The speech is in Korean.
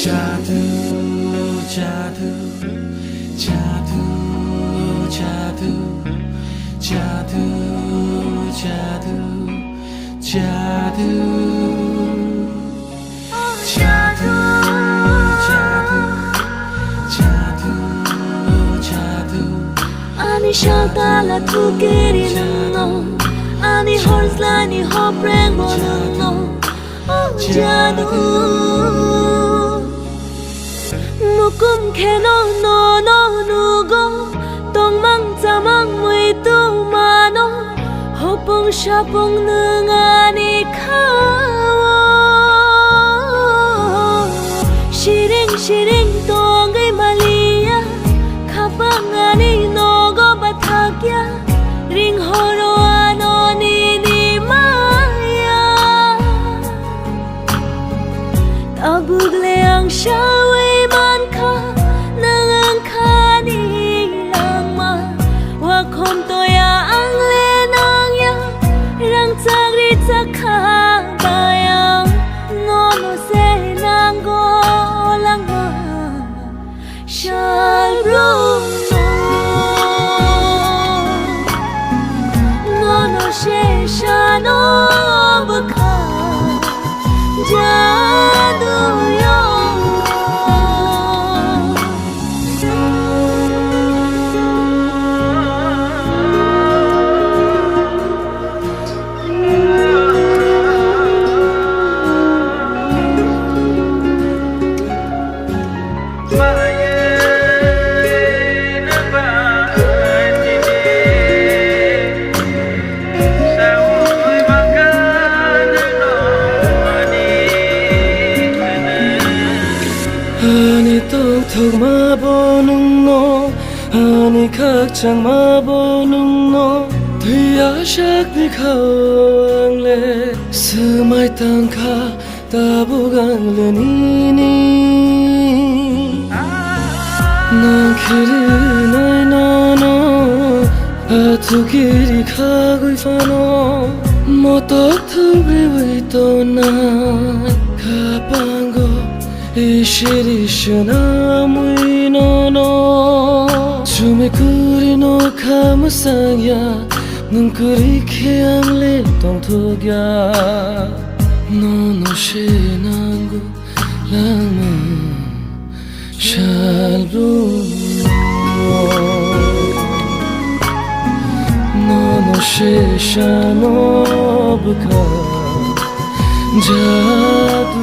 जादू जादू जादू जादू जादू जादू जादू जादू जादू जादू 아니 샤달라 두께리는 너 아니 홀슬라니 허프랭 보는 너 자두 무꿈 캐노 너너 누고 똥망자망 무이뚜 마노 호뽕 샤뽕 능아니 카워 시링 시링 똥의 말리야 가방안이 너고 바닥야 링호로 아노니 니마야 따북레 앙샤웨 만카 능은카니 랑마 와콤토야 앙레 낭야 랑짝리 착하바야 너노세 낭고 랑마 샬루 Shano baka jadu yo 아니 똑똑 마보는 너 아니 각장 마보는 너 뒤아샥 니 가왕래 스마이 땅카 따부강래 니니 난 길이 나이 너너 아투길이 가고 이파노 뭐 똑똑이 위도나 가방고 이시리시나 무이노노 주미꾸리노 카무상야 눈꾸리 케앙리 똥톡야 노노 시난구 랑무 샬루 노노 시샤노 부카 자두